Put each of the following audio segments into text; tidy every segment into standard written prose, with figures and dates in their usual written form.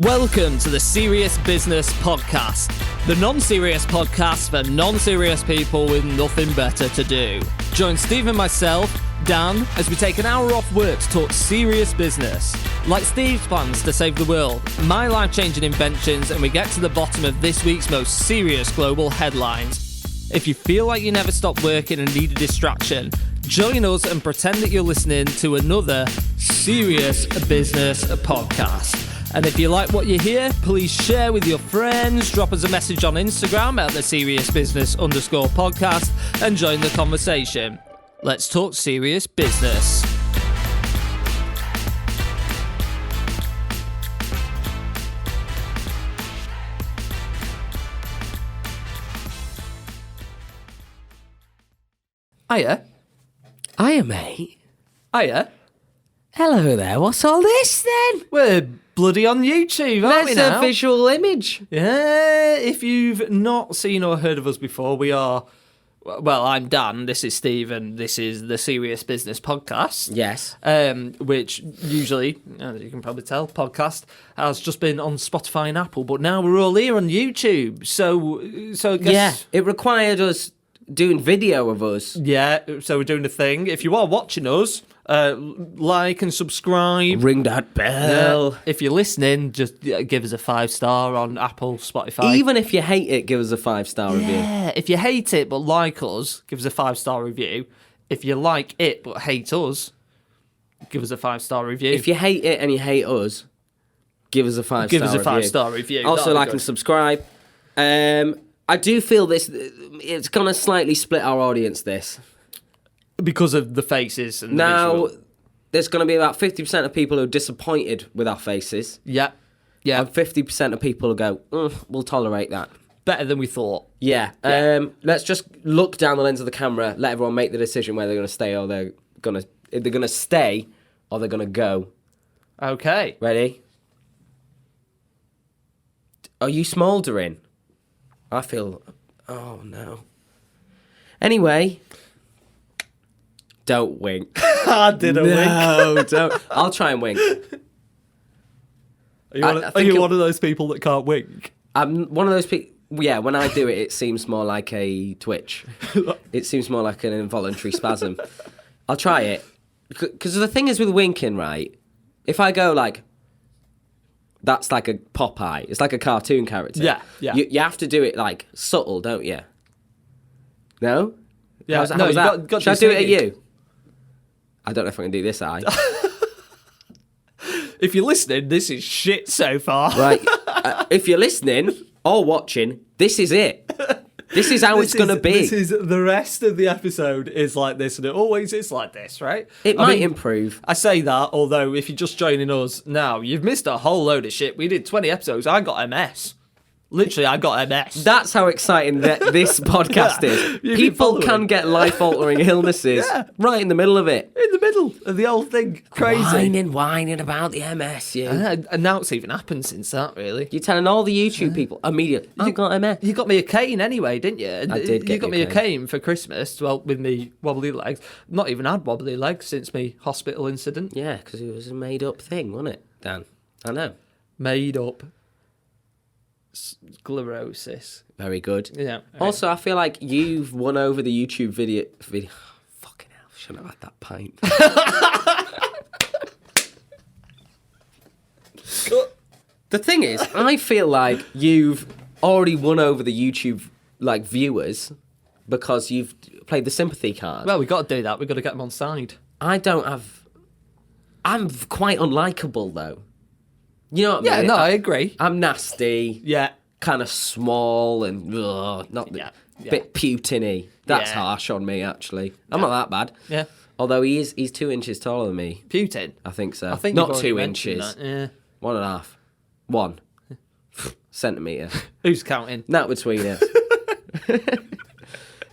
Welcome to the Serious Business Podcast, the non-serious podcast for non-serious people with nothing better to do. Join Steve and myself, Dan, as we take an hour off work to talk serious business. Like Steve's plans to save the world, my life-changing inventions, and we get to the bottom of this week's most serious global headlines. If you feel like you never stop working and need a distraction, join us and pretend that you're listening to another Serious Business Podcast. And if you like what you hear, please share with your friends, drop us a message on Instagram at the Serious Business _podcast and join the conversation. Let's talk serious business. Hiya. Hiya, mate. Hiya. Hello there. What's all this then? We're bloody on YouTube, aren't we That's now? a visual image. Yeah, if you've not seen or heard of us before, we are... Well, I'm Dan, this is Steve, and this is the Serious Business Podcast. Yes. Which usually, as you can probably tell, podcast has just been on Spotify and Apple, but now we're all here on YouTube. So I guess... Yeah, it required us doing video of us. Yeah, so we're doing a thing. If you are watching us... like and subscribe. Ring that bell. If you're listening, just give us a 5-star on Apple, Spotify. Even if you hate it, give us a 5-star review. Yeah, if you hate it but like us, give us a 5-star review. If you like it but hate us, give us a 5-star review. If you hate it and you hate us, give us a 5-star review. Give us a 5-star review. Also, like and subscribe. I do feel this, it's going to slightly split our audience, this. Because of the faces and the Now, visual. there's going to be about 50% of people who are disappointed with our faces. Yeah. And 50% of people who go, we'll tolerate that. Better than we thought. Yeah. Let's just look down the lens of the camera, let everyone make the decision whether they're going to stay or they're going to stay or they're going to go. Okay. Ready? Are you smouldering? I feel... Oh, no. Anyway... Don't wink. I did a wink. No, don't. I'll try and wink. Are you one of those people that can't wink? I'm one of those people... Yeah, when I do it, it seems more like a twitch. It seems more like an involuntary spasm. I'll try it. Because the thing is with winking, right? If I go like... That's like a Popeye. It's like a cartoon character. Yeah. You have to do it like subtle, don't you? No? Yeah. How's that? Got Should I do it at you? I don't know if I can do this eye. If you're listening, this is shit so far. Right. If you're listening or watching, this is it. This is how it's going to be. This is the rest of the episode is like this, and it always is like this, right? It might improve. I say that, although if you're just joining us now, you've missed a whole load of shit. We did 20 episodes. I got MS. Literally, I got MS. That's how exciting this podcast is. People can get life-altering illnesses right in the middle of it. In the middle of the whole thing. Crazy. Whining about the MS, yeah. And now it's even happened since that, really. You're telling all the YouTube people immediately, I've got MS. You got me a cane anyway, didn't you? I did get You got me a cane for Christmas, well, with me wobbly legs. Not even had wobbly legs since me hospital incident. Yeah, because it was a made-up thing, wasn't it, Dan? I know. Made up. Sclerosis. Very good. Yeah. Also, I feel like you've won over the YouTube video. Fucking hell, shouldn't have had that pint. The thing is, I feel like you've already won over the YouTube viewers because you've played the sympathy card. Well, we got to do that. We've got to get them on side. I don't have... I'm quite unlikable, though. You know what I mean? Yeah, no, I agree. I'm nasty. Yeah. Kind of small and bit Putin-y. That's harsh on me, actually. I'm not that bad. Yeah. Although he's 2 inches taller than me. Putin? I think so. I think not you've already 2 mentioned inches. that, yeah. 1.5. 1 centimetre. Who's counting? Not between us.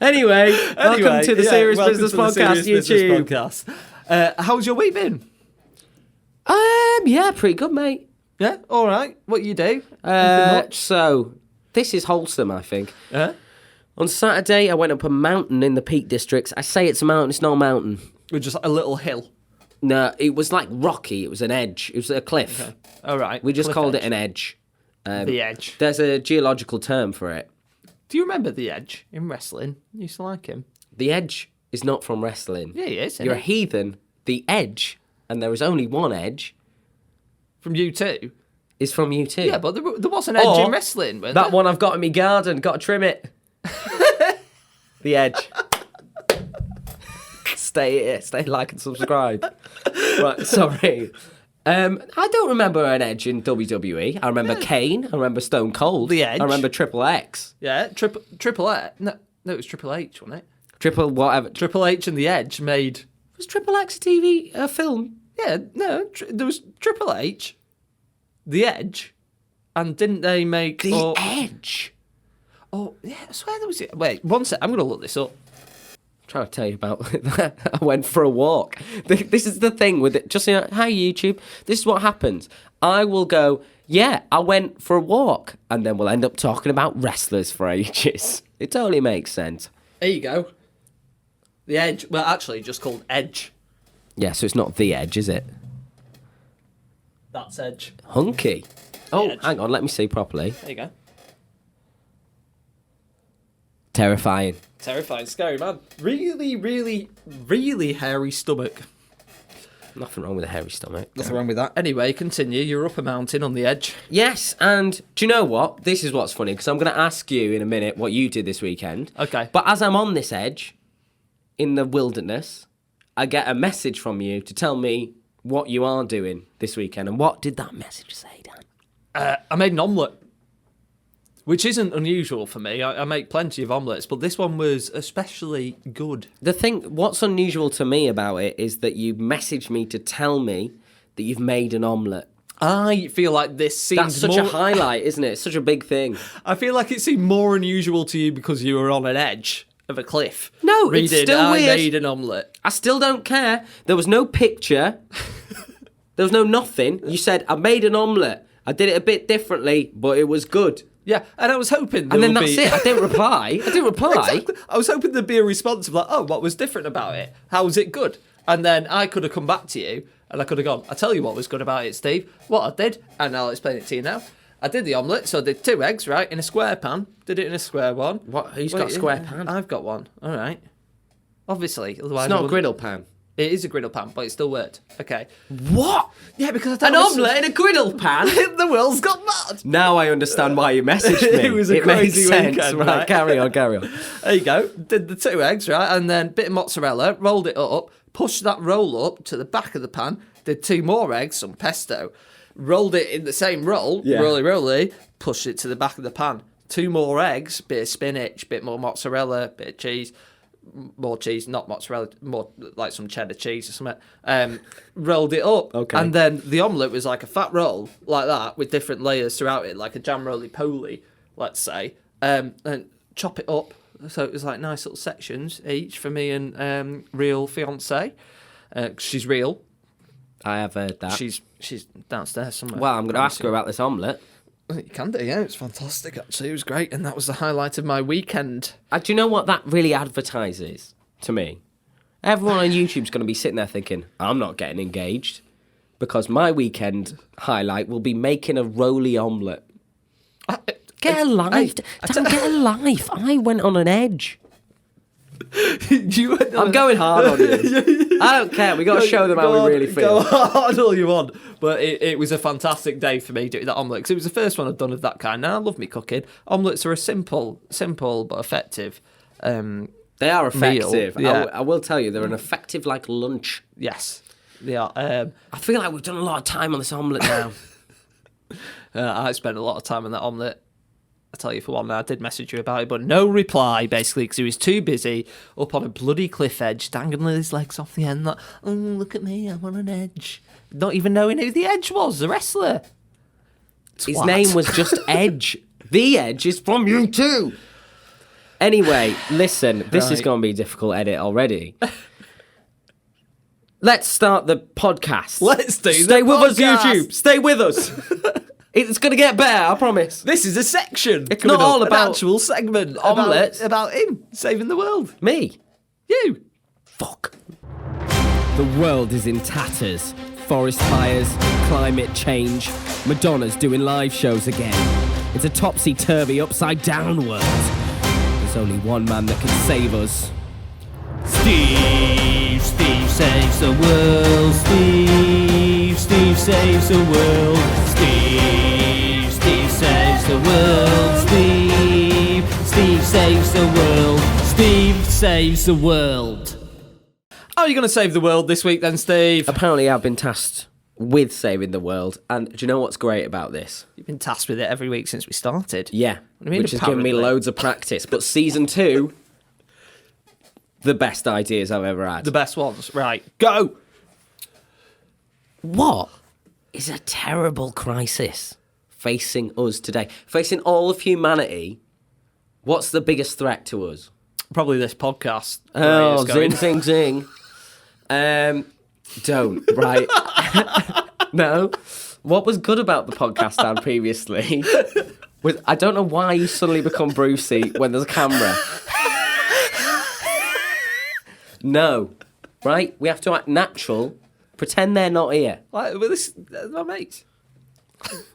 Anyway, welcome to the Serious Business Podcast YouTube. Podcast. How's your week been? Yeah, pretty good, mate. Yeah, all right. What you do? So, this is wholesome, I think. On Saturday, I went up a mountain in the Peak Districts. I say it's a mountain, it's not a mountain. With just a little hill. No, it was like rocky. It was an edge. It was a cliff. Okay. All right. We just Cliff called edge. it an edge. The edge. There's a geological term for it. Do you remember the Edge in wrestling? I used to like him. The Edge is not from wrestling. Yeah, he is. You're a heathen. The Edge, and there is only one Edge, From U2. is from U2. Yeah, but there was an Edge Or in wrestling. Wasn't that there? one I've got in my garden, got to trim it. The Edge. Stay like and subscribe. Right, sorry. I don't remember an Edge in WWE. I remember Kane. I remember Stone Cold. The Edge. I remember Triple X. Yeah, Triple H. No, it was Triple H, wasn't it? Triple whatever. Triple H and the Edge made. Was Triple X a TV film? Yeah, no, there was Triple H, the Edge, and didn't they make The Edge. Oh, yeah, I swear there was. Wait, one sec. I'm going to look this up. Trying to tell you about that. I went for a walk. This is the thing with it. Just hi YouTube. This is what happens. I will go, yeah, I went for a walk, and then we'll end up talking about wrestlers for ages. It totally makes sense. There you go. The Edge. Well, actually, just called Edge. Yeah, so it's not the Edge, is it? That's Edge. Hunky. Oh, Edge. hang on. Let me see properly. There you go. Terrifying. Terrifying, scary man. Really, really, really hairy stomach. Nothing wrong with a hairy stomach. Nothing wrong with that. Anyway, continue. You're up a mountain on the edge. Yes, and do you know what? This is what's funny, because I'm going to ask you in a minute what you did this weekend. Okay. But as I'm on this edge, in the wilderness, I get a message from you to tell me what you are doing this weekend. And what did that message say, Dan? I made an omelette, which isn't unusual for me. I make plenty of omelettes, but this one was especially good. What's unusual to me about it is that you messaged me to tell me that you've made an omelette. I feel like this seems That's such a highlight, isn't it? It's such a big thing. I feel like it seemed more unusual to you because you were on an edge of a cliff. No, it's still I weird. made an omelette. I still don't care. There was no picture. There was no nothing. You said, I made an omelette. I did it a bit differently, but it was good. Yeah, and I was hoping And then that's it. I didn't reply. Exactly. I was hoping there'd be a response of like, oh, what was different about it? How was it good? And then I could have come back to you and I could have gone, I'll tell you what was good about it, Steve. What I did, and I'll explain it to you now. I did the omelette, so I did 2 eggs, right, in a square pan. Did it in a square one. What? Who's got a square pan? I've got one. All right. Obviously. Otherwise It's not a griddle pan. It is a griddle pan, but it still worked. Okay. What? Yeah, because I An omelette in a griddle pan? The world's got mad. Now I understand why you messaged me. It was a made crazy sense. weekend, Right, right? carry on. There you go. Did the 2 eggs, right? And then bit of mozzarella, rolled it up, pushed that roll up to the back of the pan, did 2 more eggs, some pesto, rolled it in the same roll, roly, pushed it to the back of the pan. 2 more eggs, bit of spinach, bit more mozzarella, bit of cheese, more cheese, not mozzarella, more like some cheddar cheese or something. Rolled it up. Okay. And then the omelette was like a fat roll, like that, with different layers throughout it, like a jam roly-poly, let's say. And chop it up. So it was like nice little sections each for me and real fiancée. She's real. I have heard that. She's downstairs somewhere. Well, I'm going to ask her about this omelette. You can do, yeah. It's fantastic, actually. It was great, and that was the highlight of my weekend. Do you know what that really advertises to me? Everyone on YouTube's going to be sitting there thinking, I'm not getting engaged because my weekend highlight will be making a roly omelette. Get a life. Dan, get a life. I went on an edge. I'm going hard on you. I don't care. We got to show them how we really feel. Go hard all you want. But it was a fantastic day for me doing that omelette because it was the first one I'd done of that kind. And I love me cooking. Omelettes are a simple but effective. They are effective. Yeah. I will tell you, they're an effective like lunch. Yes, they are. I feel like we've done a lot of time on this omelette now. I spent a lot of time on that omelette. I tell you for one, I did message you about it, but no reply, basically, because he was too busy up on a bloody cliff edge, dangling his legs off the end, like, oh, look at me, I'm on an edge. Not even knowing who the Edge was, the wrestler. His Twat. name was just Edge. The Edge is from you too. Anyway, listen, this is Right. going to be a difficult edit already. Let's start the podcast. Let's do Stay the with us, podcast. YouTube. Stay with us. It's going to get better, I promise. This is a section. It's coming not all up, about an actual segment omelettes. about him saving the world. Me? You. Fuck. The world is in tatters. Forest fires, climate change, Madonna's doing live shows again. It's a topsy-turvy, upside-down world. There's only one man that can save us. Steve saves the world. Steve saves the world. Steve saves the world. Steve saves the world. Steve saves the world. How are you going to save the world this week then, Steve? Apparently I've been tasked with saving the world, and do you know what's great about this? You've been tasked with it every week since we started. Yeah, What do you mean, which has given me apparently? loads of practice. But season 2, the best ideas I've ever had. The best ones. Right, go! What is a terrible crisis facing us today? Facing all of humanity, what's the biggest threat to us? Probably this podcast. Oh, zing, zing. Don't, right? No. What was good about the podcast, Dan, previously, was I don't know why you suddenly become Brucey when there's a camera. No. Right? We have to act natural. Pretend they're not here. Like, well, this, my mates.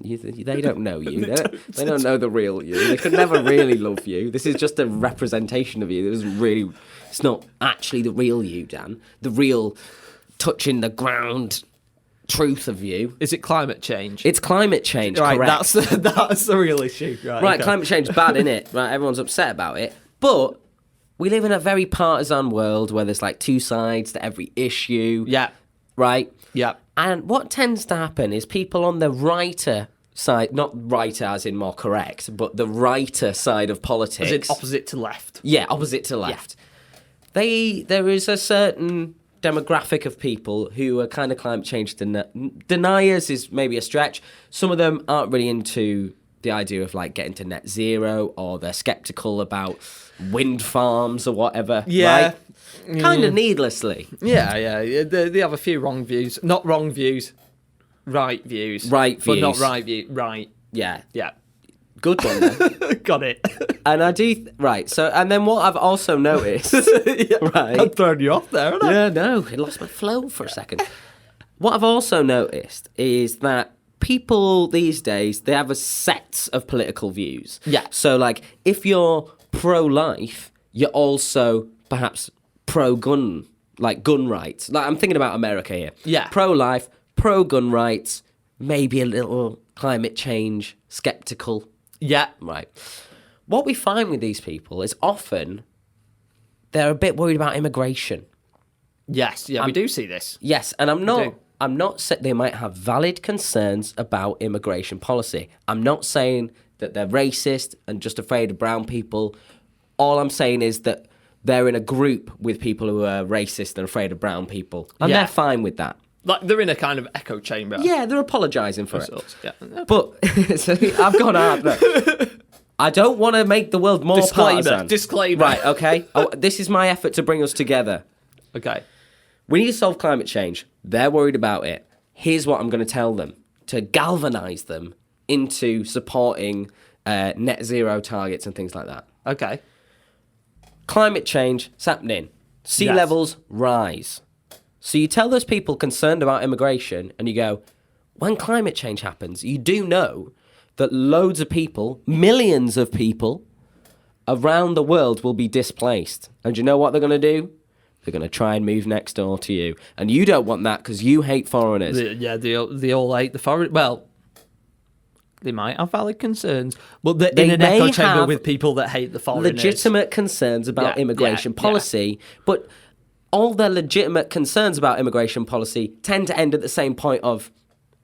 They don't know you. They don't know the real you. They could never really love you. This is just a representation of you. It's not actually the real you, Dan. The real touching the ground truth of you. Is it climate change? It's climate change, right, correct. that's the real issue. Right, Right, okay. climate change is bad, isn't it? Right, everyone's upset about it. But we live in a very partisan world where there's like two sides to every issue. Yeah, Right? yeah. And what tends to happen is people on the righter side, not righter as in more correct, but the righter side of politics. Is it opposite to left? Yeah, opposite to left. There is a certain demographic of people who are kind of climate change deniers is maybe a stretch. Some of them aren't really into the idea of like getting to net zero, or they're skeptical about wind farms or whatever. Yeah. Right? Kind of needlessly. Yeah. They have a few wrong views. Not wrong views, right views. Right But not views. right view. Right. Yeah. Yeah. Good one then. Got it. And I do, right, so, and then what I've also noticed, right. I'm throwing you off there, aren't I? Yeah, no, it lost my flow for a second. What I've also noticed is that people these days, they have a set of political views. Yeah. So, like, if you're pro-life, you're also perhaps pro-gun, like gun rights. Like, I'm thinking about America here. Yeah. Pro-life, pro-gun rights, maybe a little climate change, skeptical. Yeah. Right. What we find with these people is often they're a bit worried about immigration. Yes. Yeah, we do see this. Yes, and do. I'm not saying they might have valid concerns about immigration policy. I'm not saying that they're racist and just afraid of brown people. All I'm saying is that they're in a group with people who are racist and afraid of brown people. And Yeah. they're fine with that. Like, they're in a kind of echo chamber. Yeah, they're apologising for it. Yeah. But so I've gone hard. Look. I don't want to make the world more partisan. Disclaimer. Right, okay? This is my effort to bring us together. Okay. We need to solve climate change. They're worried about it. Here's what I'm going to tell them to galvanise them into supporting net zero targets and things like that. Okay. Climate change is happening. Sea Yes. levels rise. So you tell those people concerned about immigration and you go, when climate change happens, you do know that loads of people, millions of people around the world will be displaced. And do you know what they're going to do? They're going to try and move next door to you. And you don't want that because you hate foreigners. They all hate the foreign. Well, they might have valid concerns, but they're They in an may echo chamber have with people that hate the foreigners. legitimate concerns about Yeah, immigration yeah, policy, but all their legitimate concerns about immigration policy tend to end at the same point of,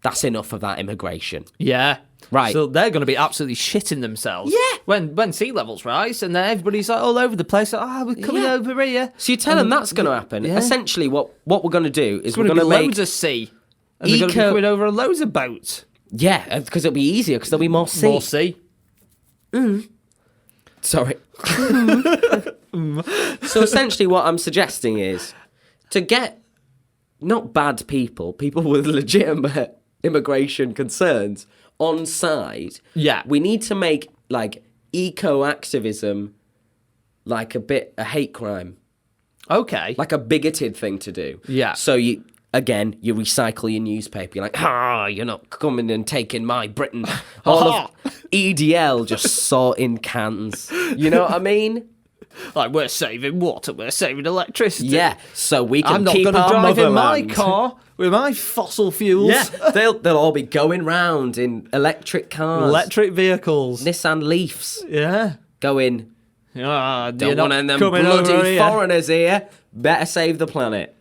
that's enough of that immigration. Yeah. Right. So they're going to be absolutely shitting themselves. Yeah. When sea levels rise and then everybody's like all over the place. Like, we're coming Yeah. over here. So you tell them that's going to happen. Yeah. Essentially, what we're going to do is There's we're going to going be to make... loads of sea. And they're going to be coming over on loads of boats. Yeah, because it'll be easier because there'll be more sea. More sea. Sorry. So essentially what I'm suggesting is to get not bad people with legitimate immigration concerns on side. Yeah. We need to make like eco-activism like a hate crime. Okay. Like a bigoted thing to do. Yeah. So you recycle your newspaper. You're like, you're not coming and taking my Britain. All of EDL just sorting cans. You know what I mean? Like, we're saving water, we're saving electricity. Yeah, so we can I'm not keep going to our drive in my motherland. car with my fossil fuels. Yeah, they'll all be going round in electric cars. Electric vehicles. Nissan Leafs. Yeah. Going, Don't want them bloody foreigners here. Better save the planet.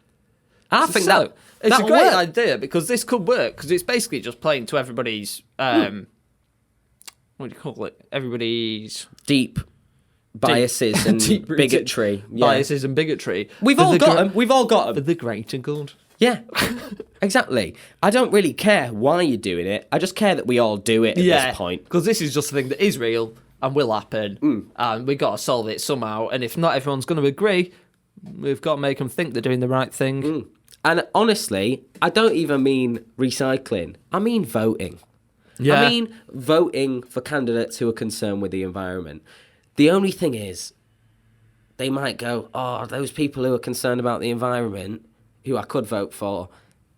I think it's a that'll great work. idea, because this could work, because it's basically just playing to everybody's, what do you call it? Everybody's... Deep biases and Deep rooted bigotry. Yeah. Biases and bigotry. We've all got them. We've all got For them. the greater good. Yeah, exactly. I don't really care why you're doing it. I just care that we all do it at this point. Because this is just a thing that is real and will happen, and we've got to solve it somehow. And if not everyone's going to agree, we've got to make them think they're doing the right thing. And honestly, I don't even mean recycling. I mean voting. Yeah. I mean voting for candidates who are concerned with the environment. The only thing is, they might go, those people who are concerned about the environment, who I could vote for,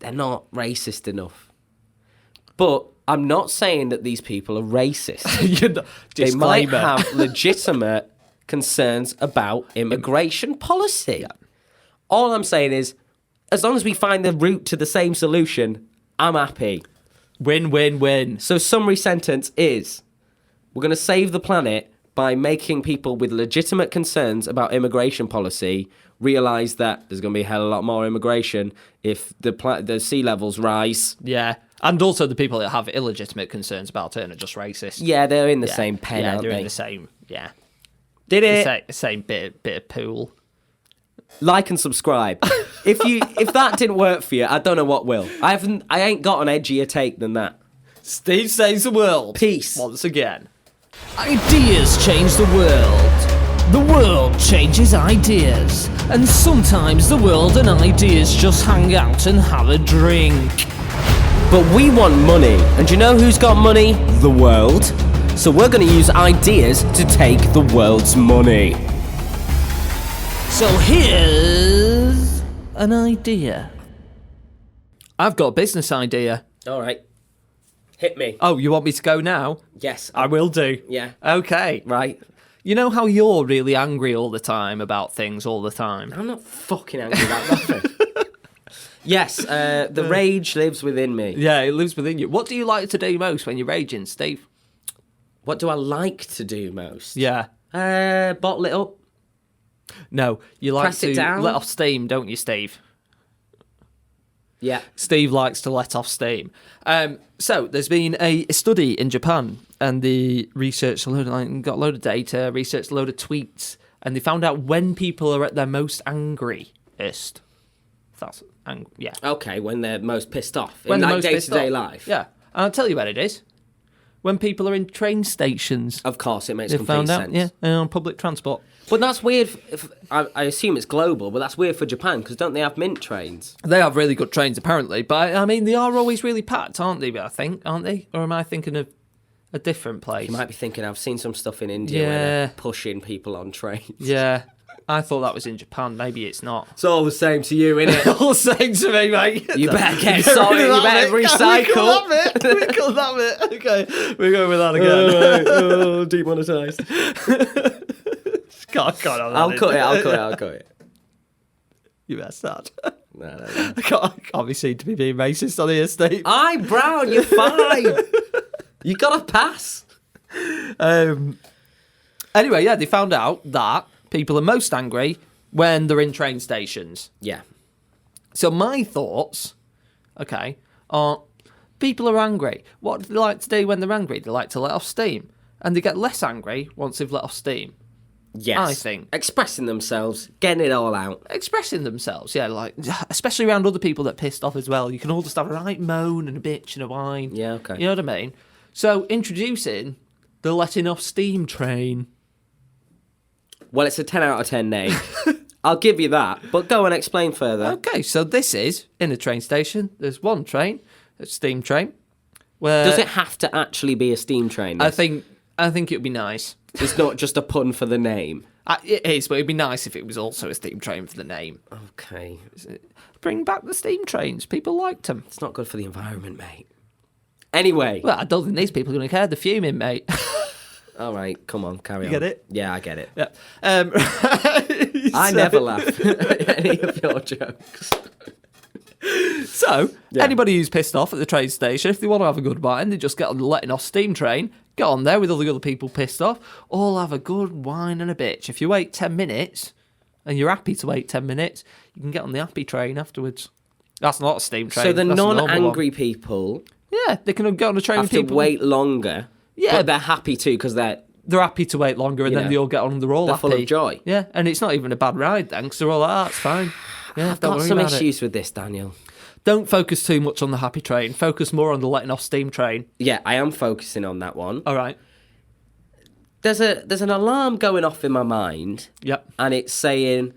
they're not racist enough. But I'm not saying that these people are racist. They might have legitimate concerns about immigration policy. Yeah. All I'm saying is, as long as we find the route to the same solution, I'm happy. Win, win, win. So summary sentence is, we're going to save the planet by making people with legitimate concerns about immigration policy realise that there's going to be a hell of a lot more immigration if the sea levels rise. Yeah. And also the people that have illegitimate concerns about it and are just racist. Yeah, they're in the same pen, aren't they're they? in the same, Did it? The same bit of pool. Like and subscribe. If that didn't work for you, I don't know what will. I ain't got an edgier take than that. Steve saves the world. Peace. Once again. Ideas change the world. The world changes ideas. And sometimes the world and ideas just hang out and have a drink. But we want money. And do you know who's got money? The world. So we're going to use ideas to take the world's money. So here's an idea. I've got a business idea. All right. Hit me. Oh, you want me to go now? Yes. I will do. Yeah. Okay. Right. You know how you're really angry all the time about things all the time? I'm not fucking angry about nothing. Yes, the rage lives within me. Yeah, it lives within you. What do you like to do most when you're raging, Steve? What do I like to do most? Yeah. Bottle it up. No, you like Press it to down? let off steam, don't you, Steve? Yeah. Steve likes to let off steam. So there's been a study in Japan, and they researched got a load of data, researched a load of tweets, and they found out when people are at their most angriest. Yeah. Okay, when they're most pissed off. When in they're like most pissed day-to-day off. life. Yeah. And I'll tell you when it is. When people are in train stations. Of course, it makes They complete found out, sense. yeah, and on public transport. But that's weird. I assume it's global, but that's weird for Japan because don't they have mint trains? They have really good trains, apparently, but I mean, they are always really packed, aren't they? I think, aren't they? Or am I thinking of a different place? You might be thinking I've seen some stuff in India where they're pushing people on trains. Yeah, I thought that was in Japan. Maybe it's not. It's all the same to you, innit? All the same to me, mate. You better get sorted. You better recycle. We could have it. Okay, we're going with that again. Demonetised. I'll cut it. You bastard. No. I can't be seen to be being racist on here, Steve. Aye, Brown, you're fine. You got a pass. Anyway, yeah, they found out that people are most angry when they're in train stations. Yeah. So my thoughts, are people are angry. What do they like to do when they're angry? They like to let off steam. And they get less angry once they've let off steam. Yes. I think. Expressing themselves, getting it all out. Expressing themselves, yeah, like, especially around other people that are pissed off as well. You can all just have a right moan and a bitch and a whine. Yeah, okay. You know what I mean? So, introducing the letting off steam train. Well, it's a 10 out of 10 name. I'll give you that, but go and explain further. Okay, so this is in a train station. There's one train, a steam train. Where Does it have to actually be a steam train? I think I think it would be nice. It's not just a pun for the name. It is, but it'd be nice if it was also a steam train for the name. Okay. Bring back the steam trains. People liked them. It's not good for the environment, mate. Anyway. Well, I don't think these people are going to care. They're fuming, mate. All right, come on, carry on. You get it? Yeah, I get it. Yeah. I never laugh at any of your jokes. So, anybody who's pissed off at the train station, if they want to have a good wine, they just get on the letting off steam train, get on there with all the other people pissed off, all have a good wine and a bitch. If you wait 10 minutes, and you're happy to wait 10 minutes, you can get on the happy train afterwards. That's not a steam train. So the That's a normal non-angry one. people Yeah, they can get on a train have with to people. wait longer, Yeah. but they're happy too because they're happy to wait longer, and You then know, they all get on and they're all they're happy. full of joy. Yeah, and it's not even a bad ride then, because they're all like, oh, it's fine. Yeah, I've don't got worry some about it. issues with this, Daniel. Don't focus too much on the happy train. Focus more on the letting off steam train. Yeah, I am focusing on that one. All right. There's an alarm going off in my mind, Yep. and it's saying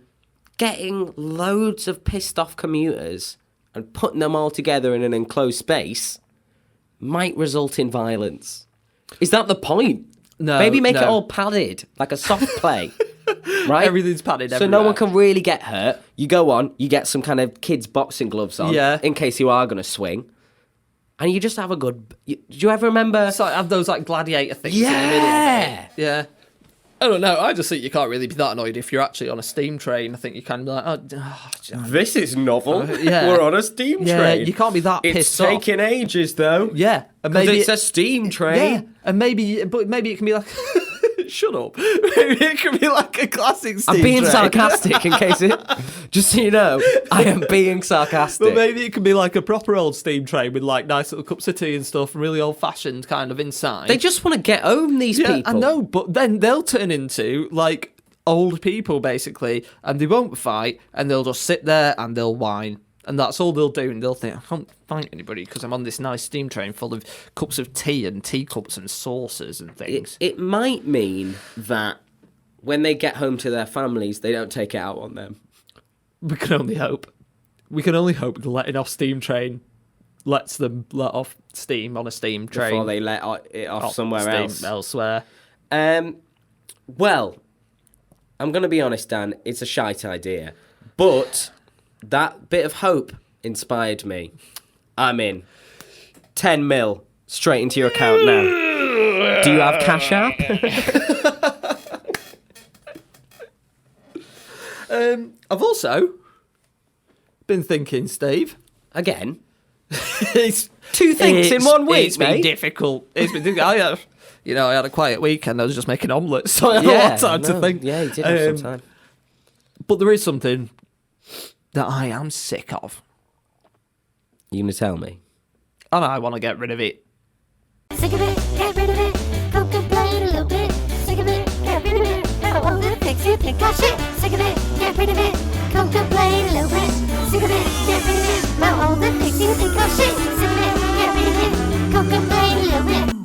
getting loads of pissed off commuters and putting them all together in an enclosed space might result in violence. Is that the point? No. Maybe make it no. all padded, like a soft play. Right? Everything's padded So everywhere. no one can really get hurt. You go on, you get some kind of kids' boxing gloves on, Yeah. in case you are going to swing. And you just have a good... Do you ever remember... It's like have those like gladiator things in the middle of it. Yeah. I don't know. I just think you can't really be that annoyed if you're actually on a steam train. I think you can be like, This is novel. yeah. We're on a steam yeah, train. you can't be that It's pissed off. taking ages, though. Yeah, and Because maybe it's a steam train. yeah, and maybe it can be like. Shut up. Maybe it could be like a classic steam I'm being train. sarcastic in case it... Just so you know, I am being sarcastic. But maybe it could be like a proper old steam train with like nice little cups of tea and stuff, really old fashioned kind of inside. They just want to get home, these yeah, people. I know, but then they'll turn into like old people basically, and they won't fight, and they'll just sit there and they'll whine. And that's all they'll do, and they'll think, I can't fight anybody because I'm on this nice steam train full of cups of tea and teacups and saucers and things. It might mean that when they get home to their families, they don't take it out on them. We can only hope. We can only hope the letting off steam train lets them let off steam on a steam train. Before they let it off somewhere steam else. Elsewhere. Well, I'm going to be honest, Dan, it's a shite idea. But that bit of hope inspired me. I'm in. 10 mil straight into your account now. Do you have Cash App? I've also been thinking, Steve. Again? It's Two things in 1 week, It's been mate. difficult. It's been difficult. I had a quiet weekend. I was just making omelettes, so I had a lot of time to think. Yeah, you did have some time. But there is something that I am sick of, You going to tell me? and I want to get rid of it. Sick of it, get rid of it, go complain a little bit. Sick of it, get rid of it, how all the things you think I shit. Sick of it, get rid of it, go complain a little bit. Sick of it, get rid of it, how all the things you think I shit. Sick of it, get rid of it, go complain a little bit.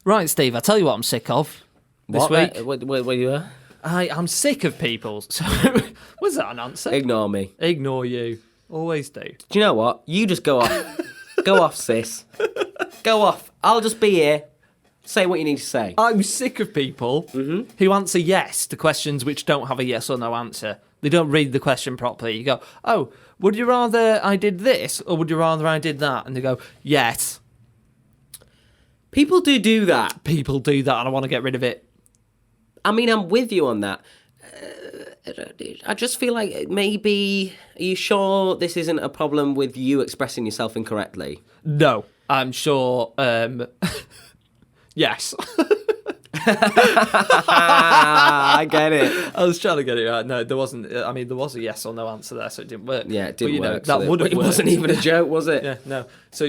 Right, Steve, I tell you what I'm sick of this week. What you were? I'm sick of people. So, was that an answer? Ignore me. Ignore you. Always do. Do you know what? You just go off. Go off, sis. Go off. I'll just be here. Say what you need to say. I'm sick of people who answer yes to questions which don't have a yes or no answer. They don't read the question properly. You go, oh, would you rather I did this or would you rather I did that? And they go, yes. People do that. People do that and I want to get rid of it. I mean, I'm with you on that. I just feel like maybe... Are you sure this isn't a problem with you expressing yourself incorrectly? No, I'm sure. Yes. I get it. I was trying to get it right. No, there wasn't. I mean, there was a yes or no answer there, so it didn't work. Yeah, it didn't but, work. That would have It worked. wasn't even a joke, was it? Yeah, no. So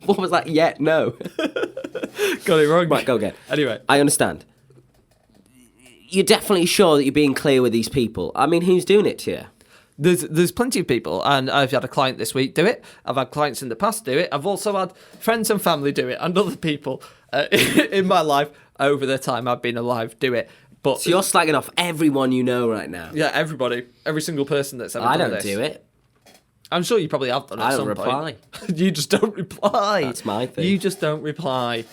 What was that? Yeah, no. got it wrong. Right, go again. Anyway, I understand. You're definitely sure that you're being clear with these people. I mean, who's doing it to you? there's plenty of people, and I've had a client this week do it. I've had clients in the past do it. I've also had friends and family do it, and other people in my life over the time I've been alive do it. But So you're slagging off everyone you know right now. yeah, everybody, every single person that's ever I done don't this. do it. I'm sure you probably have done it I at don't some reply. point. You just don't reply. That's my thing. You just don't reply.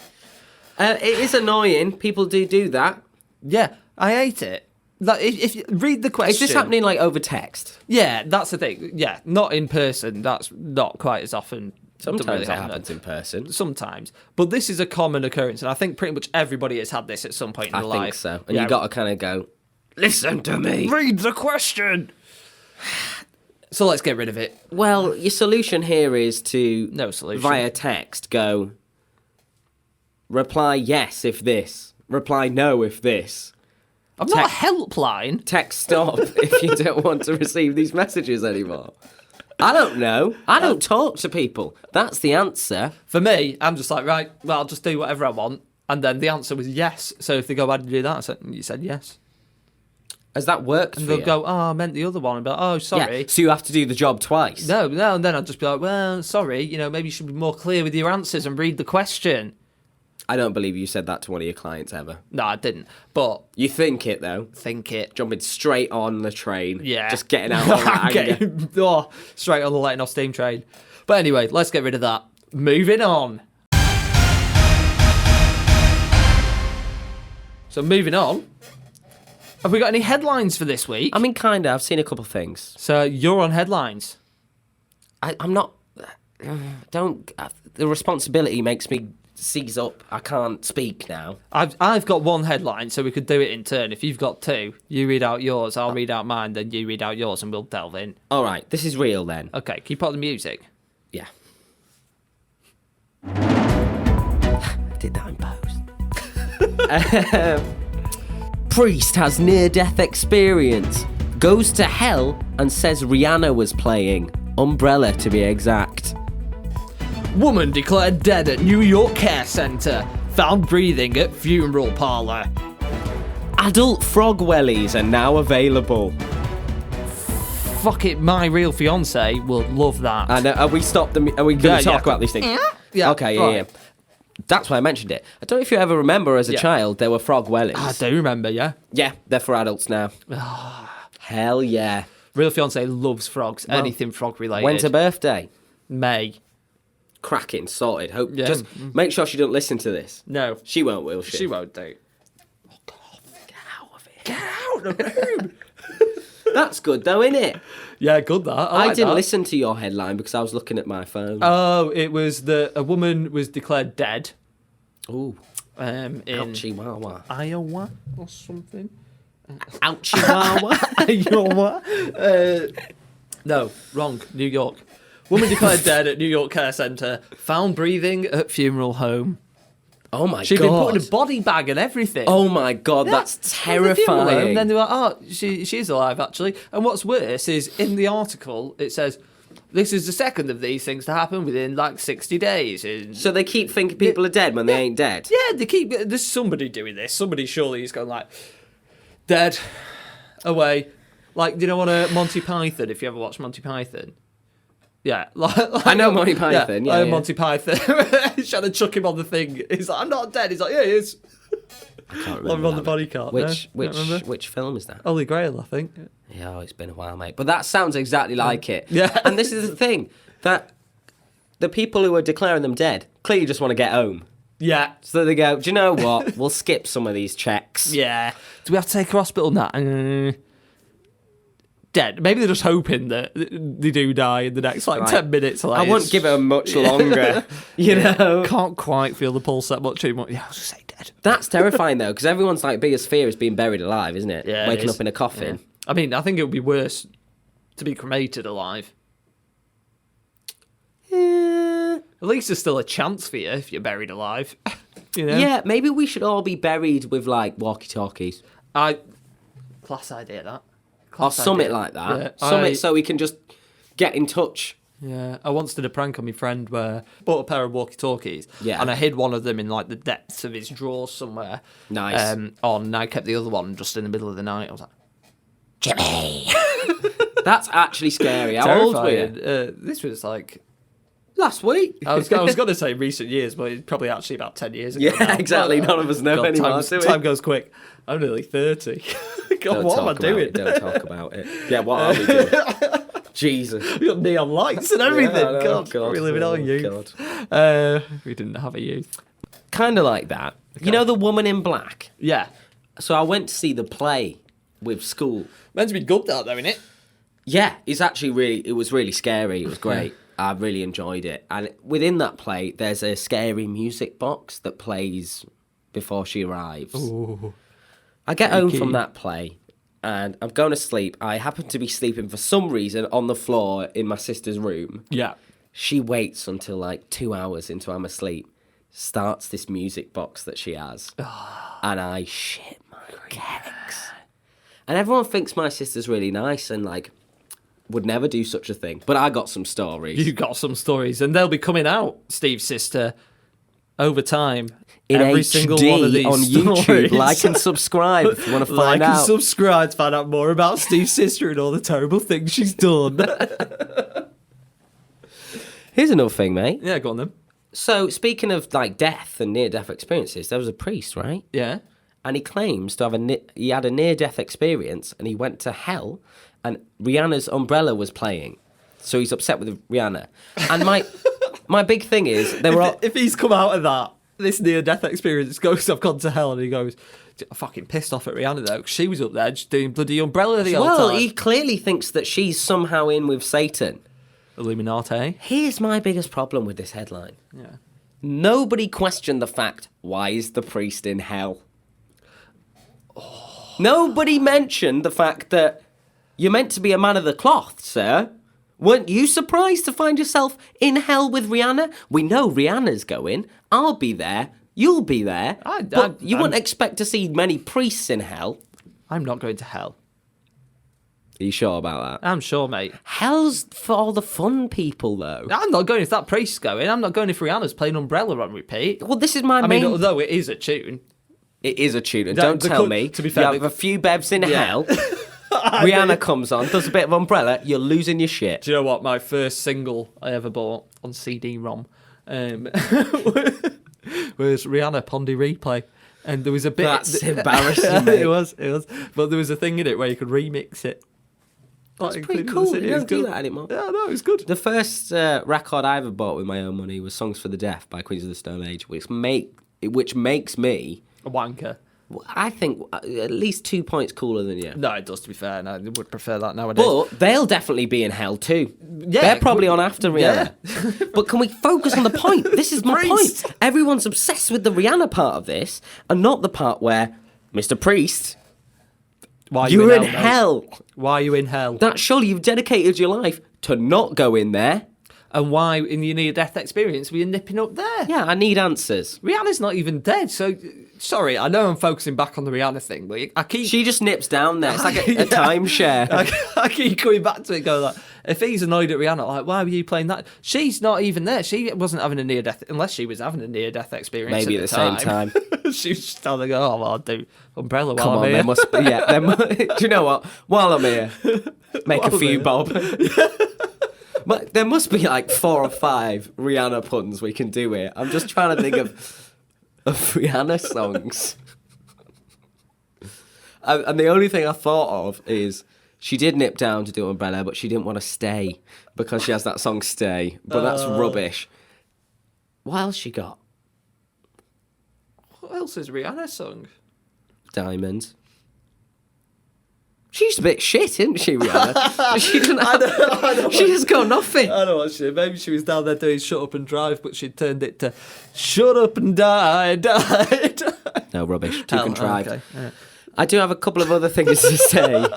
It is annoying. People do that. Yeah, I hate it. Like, if you read the question... Is this happening, like, over text? Yeah, that's the thing. Yeah, not in person. That's not quite as often. Sometimes it happens in person. Sometimes. But this is a common occurrence, and I think pretty much everybody has had this at some point in their life. I think so. And you got to kind of go, listen to me. Read the question. So let's get rid of it. Well, your solution here is to, No solution. via text, go, reply yes if this, reply no if this. I'm not a helpline. Text stop if you don't want to receive these messages anymore. I don't know. I don't talk to people. That's the answer. For me, I'm just like, right, well, I'll just do whatever I want. And then the answer was yes. So if they go, why did you do that? I said, you said yes. Has that worked And for they'll you? go, oh, I meant the other one. And be like, oh, sorry. Yeah, so you have to do the job twice. No, and then I'll just be like, well, sorry, maybe you should be more clear with your answers and read the question. I don't believe you said that to one of your clients ever. No, I didn't. But You think it, though. think it. Jumping straight on the train. Yeah. Just getting out on that anger. Straight on the letting off steam train. But anyway, let's get rid of that. Moving on. So moving on. Have we got any headlines for this week? I mean, kind of. I've seen a couple of things. So you're on headlines. I'm not... The responsibility makes me seize up. I can't speak now. I've got one headline, so we could do it in turn. If you've got two, you read out yours, I'll read out mine, then you read out yours, and we'll delve in. All right, this is real then. Okay, keep on the music. Yeah. Did that in post. Priest has near-death experience. Goes to hell and says Rihanna was playing. Umbrella, to be exact. Woman declared dead at New York care centre. Found breathing at funeral parlour. Adult frog wellies are now available. Fuck it, my real fiance will love that. And are we going to talk about these things? Yeah. Okay, right. yeah. That's why I mentioned it. I don't know if you ever remember as a Yeah. child, there were frog wellies. I do remember, yeah. Yeah, they're for adults now. Hell yeah. Real fiance loves frogs. Anything frog related. When's her birthday? May. Cracking, sorted. Hope Yeah. Just make sure she don't listen to this. No. She won't, will she? She won't do. Get out of it. Get out of the room. That's good though, isn't it? Yeah, good that. I like didn't that. listen to your headline because I was looking at my phone. Oh, it was that a woman was declared dead. Ooh. In Ouchie wawa. Iowa or something. Ouchie wawa. Iowa. No, wrong. New York. Woman declared dead at New York care centre. Found breathing at funeral home. Oh my She'd god. been put in a body bag and everything. Oh my god, Yeah. that's And the funeral home, terrifying. then they were like, oh, she's alive, actually. And what's worse is, in the article, it says, this is the second of these things to happen within, 60 days. And So they keep thinking people are dead when they ain't dead? yeah, there's somebody doing this. Somebody surely is going dead, away. On Monty Python, if you ever watch Monty Python. Yeah. I know Monty Python, yeah. Monty Python. He's trying to chuck him on the thing. He's like, I'm not dead. He's like, yeah, he is. I can't I'm remember. on the body cart. Which film is that? Holy Grail, I think. Yeah, it's been a while, mate. But that sounds exactly like it. Yeah. And this is the thing, that the people who are declaring them dead clearly just want to get home. Yeah. So they go, do you know what? We'll skip some of these checks. Yeah. Do we have to take her to hospital now? Dead. Maybe they're just hoping that they do die in the next 10 minutes. I won't give it much longer, you know? Can't quite feel the pulse that much too much. Yeah, I was just say dead. That's terrifying, though, because everyone's biggest fear is being buried alive, isn't it? Yeah, it Waking is. up in a coffin. Yeah. I mean, I think it would be worse to be cremated alive. Yeah. At least there's still a chance for you if you're buried alive. You know? Yeah, maybe we should all be buried with, walkie-talkies. Class idea, that. Or Class something idea. like that. Yeah, Something so we can just get in touch. Yeah, I once did a prank on my friend where I bought a pair of walkie-talkies, Yeah. and I hid one of them in the depths of his drawers somewhere. Nice. And I kept the other one just in the middle of the night. I was like, Jimmy. That's actually scary. How old were you? Terrifying. This was Last week. I was going to say recent years, but it's probably actually about 10 years ago. Yeah, now. exactly. None of us know God, anymore, do we? Time goes quick. I'm nearly 30. God, what am I doing? Don't talk about it. Yeah, what are we doing? Jesus. We got neon lights and everything. Yeah, I know. God, we're living our oh, youth. God. We didn't have a youth. kind of like that. You know The Woman in Black? Yeah. So I went to see the play with school. Meant to be good out there, innit? Yeah, it was really scary. It was great. I really enjoyed it. And within that play, there's a scary music box that plays before she arrives. Ooh. I get home from that play and I'm going to sleep. I happen to be sleeping for some reason on the floor in my sister's room. Yeah. She waits until like 2 hours into I'm asleep, starts this music box that she has, and I shit my kecks. And everyone thinks my sister's really nice and like would never do such a thing. But I got some stories. You got some stories, and they'll be coming out, Steve's sister, over time. In Every HD single one of these on stories. YouTube. Like and subscribe if you want to find Like out. and subscribe to find out more about Steve's sister and all the terrible things she's done. Here's another thing, mate. Yeah, go on then. So, speaking of like death and near-death experiences, there was a priest, right? Yeah. And he claims to have he had a near-death experience, and he went to hell, and Rihanna's Umbrella was playing, so he's upset with Rihanna. And my big thing is they were all, If he's come out of that, this near-death experience, goes, I've gone to hell, and he goes, I'm fucking pissed off at Rihanna though, 'cause she was up there just doing bloody Umbrella the whole well, time. he clearly thinks that she's somehow in with Satan. Illuminati. Here's my biggest problem with this headline. Yeah. Nobody questioned the fact, why is the priest in hell? Nobody mentioned the fact that you're meant to be a man of the cloth, sir. Weren't you surprised to find yourself in hell with Rihanna? We know Rihanna's going. I'll be there. You'll be there. But you wouldn't expect to see many priests in hell. I'm not going to hell. Are you sure about that? I'm sure, mate. Hell's for all the fun people, though. I'm not going if that priest's going. I'm not going if Rihanna's playing Umbrella on repeat. Well, this is my I main... mean, although it is a tune. It is a tune, and That- don't the tell co- me. to be fair, you have the- a few bevs in Yeah. hell. Rihanna comes on, does a bit of Umbrella. You're losing your shit. Do you know what? My first single I ever bought on CD-ROM was Rihanna Pondy Replay. And there was a bit... That's embarrassing, mate. It was. But there was a thing in it where you could remix it. That's Like, pretty including the cool. CD. You It was don't do good. that anymore. Yeah, no, it was good. The first record I ever bought with my own money was Songs for the Deaf by Queens of the Stone Age, which makes me, A wanker. I think, at least 2 points cooler than you. No, it does, to be fair. No, I would prefer that nowadays. But they'll definitely be in hell too. Yeah, They're probably on after Rihanna. Yeah. But can we focus on the point? This is my Priest. point. Everyone's obsessed with the Rihanna part of this and not the part where, Mr. Priest, Why are you're in mate? hell. Why are you in hell? That surely you've dedicated your life to not go in there. And why, in your near-death experience, were you nipping up there? Yeah, I need answers. Rihanna's not even dead, so... Sorry, I know I'm focusing back on the Rihanna thing, but I keep... She just nips down there. It's like a timeshare. I keep coming back to it, going like, if he's annoyed at Rihanna, like, why were you playing that? She's not even there. She wasn't having a near-death, unless she was having a near-death experience. Maybe at the same time. She was just telling her, oh, well, I'll do Umbrella while Come I'm on, here. there must be. Yeah, do you know what? While I'm here, make While a I'm few here. bob. But there must be like 4 or 5 Rihanna puns we can do here. I'm just trying to think of Rihanna songs. And the only thing I thought of is she did nip down to do Umbrella, but she didn't want to stay because she has that song Stay. But that's rubbish. What else she got? What else is Rihanna sung? Diamonds. She's a bit shit, isn't she, Rihanna? She doesn't have, she just got nothing. I don't know what she did. Maybe she was down there doing Shut Up and Drive, but she turned it to Shut Up and Die, Die, Die. No, rubbish. Too contrived. Okay. Yeah. I do have a couple of other things to say.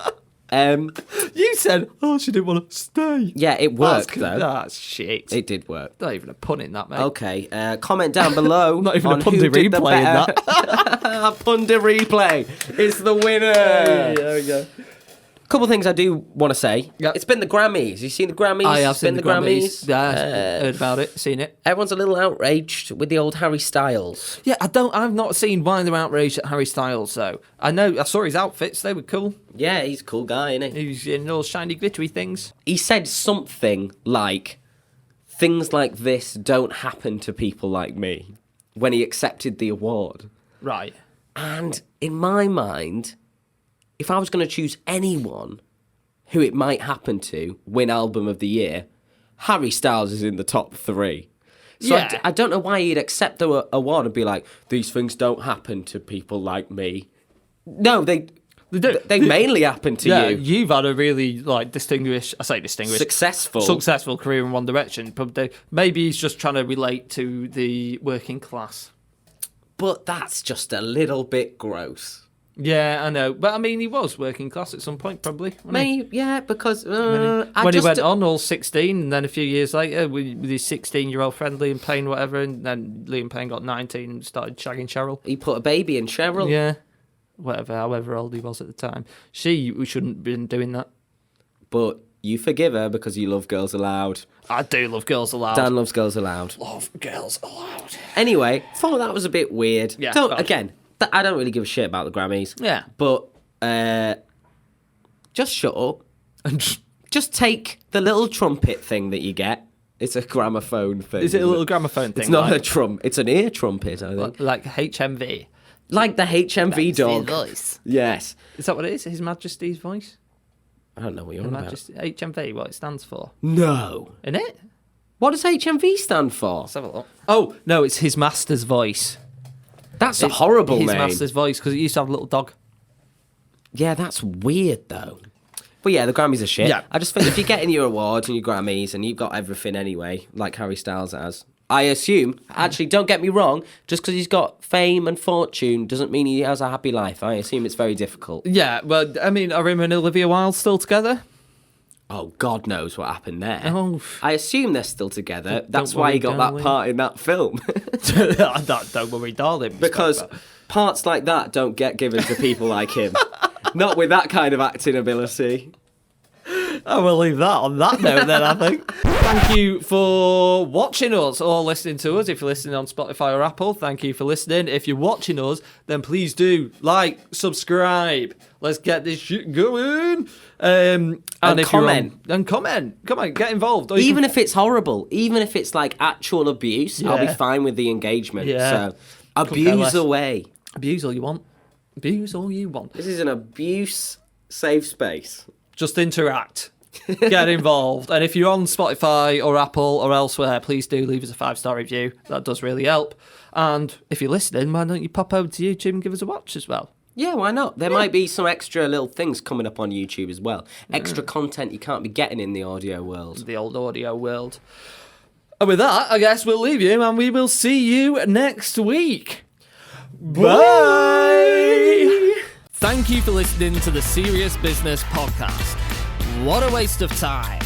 You said, oh, she didn't want to stay. Yeah, it worked, though. That's shit. It did work. Not even a pun in that, mate. Okay, comment down below. Not even a on Pundy who did the replay in better. Pundy replay is the winner. Hey, there we go. Couple of things I do want to say. Yep. It's been the Grammys. You seen the Grammys? I have It's seen been the Grammys. Yeah, Uh, heard about it, seen it. Everyone's a little outraged with the old Harry Styles. Yeah, I've not seen why they're outraged at Harry Styles, though. I saw his outfits, they were cool. Yeah, he's a cool guy, isn't he? He was in all shiny, glittery things. He said something like, things like this don't happen to people like me, when he accepted the award. Right. And in my mind, if I was going to choose anyone who it might happen to win Album of the Year, Harry Styles is in the top 3. So Yeah. I don't know why he'd accept the award and be like, these things don't happen to people like me. No, they do. They mainly happen to Yeah, you. you've had a really successful career in one direction. But maybe he's just trying to relate to the working class. But that's just a little bit gross. Yeah, I know. But I mean, he was working class at some point, probably. Maybe, yeah, because When he went on, all 16, and then a few years later, with his 16-year-old friend Liam Payne, whatever, and then Liam Payne got 19 and started shagging Cheryl. he put a baby in Cheryl. Yeah, however old he was at the time. We shouldn't have been doing that. But you forgive her because you love Girls Aloud. I do love Girls Aloud. Dan loves Girls Aloud. Love Girls Aloud. Anyway, thought that was a bit weird. Yeah, So, God. again, I don't really give a shit about the Grammys. Yeah. But just shut up. Just take the little trumpet thing that you get. It's a gramophone thing. Is it a isn't little gramophone thing? It's not like, a trump. It's an ear trumpet, I think. like HMV. Like the HMV dog. Voice. Yes. Is that what it is? His Majesty's voice? I don't know what you're on about. HMV, what it stands for. No. Isn't it? What does HMV stand for? Let's have a look. Oh, no, it's His Master's voice. That's a horrible His name. Master's voice, because it used to have a little dog. Yeah, that's weird, though. But yeah, the Grammys are shit. Yeah. I just think if you're getting your awards and your Grammys and you've got everything anyway, like Harry Styles has, I assume, actually, don't get me wrong, just because he's got fame and fortune doesn't mean he has a happy life. I assume it's very difficult. Yeah, well, I mean, are him and Olivia Wilde still together? Oh, God knows what happened there. Oh. I assume they're still together. That's don't why he worry, got darling. that part in that film. Don't worry, darling. Because parts like that don't get given to people like him. Not with that kind of acting ability. I will leave that on that note then, I think. Thank you for watching us or listening to us. If you're listening on Spotify or Apple, thank you for listening. If you're watching us, then please do like, subscribe. Let's get this shit going. And if comment. Comment. Come on, get involved. Or Even if it's horrible, even if it's like actual abuse, I'll be Yeah. fine with the engagement. Yeah. So, abuse away. abuse all you want. Abuse all you want. This is an abuse safe space. Just interact. Get involved. And if you're on Spotify or Apple or elsewhere, please do leave us a 5-star review. That does really help. And if you're listening, why don't you pop over to YouTube and give us a watch as well? Yeah, why not? There might be some extra little things coming up on YouTube as well. Extra content you can't be getting in the audio world. The old audio world. And with that, I guess we'll leave you and we will see you next week. Bye! Thank you for listening to the Serious Business Podcast. What a waste of time.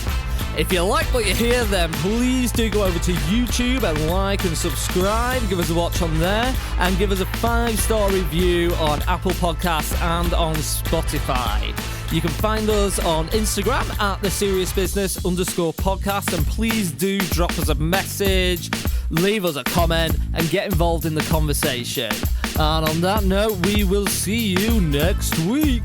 If you like what you hear, then please do go over to YouTube and like and subscribe. Give us a watch on there and give us a 5-star review on Apple Podcasts and on Spotify. You can find us on Instagram at @theseriousbusiness_podcast, and please do drop us a message, leave us a comment, and get involved in the conversation. And on that note, we will see you next week.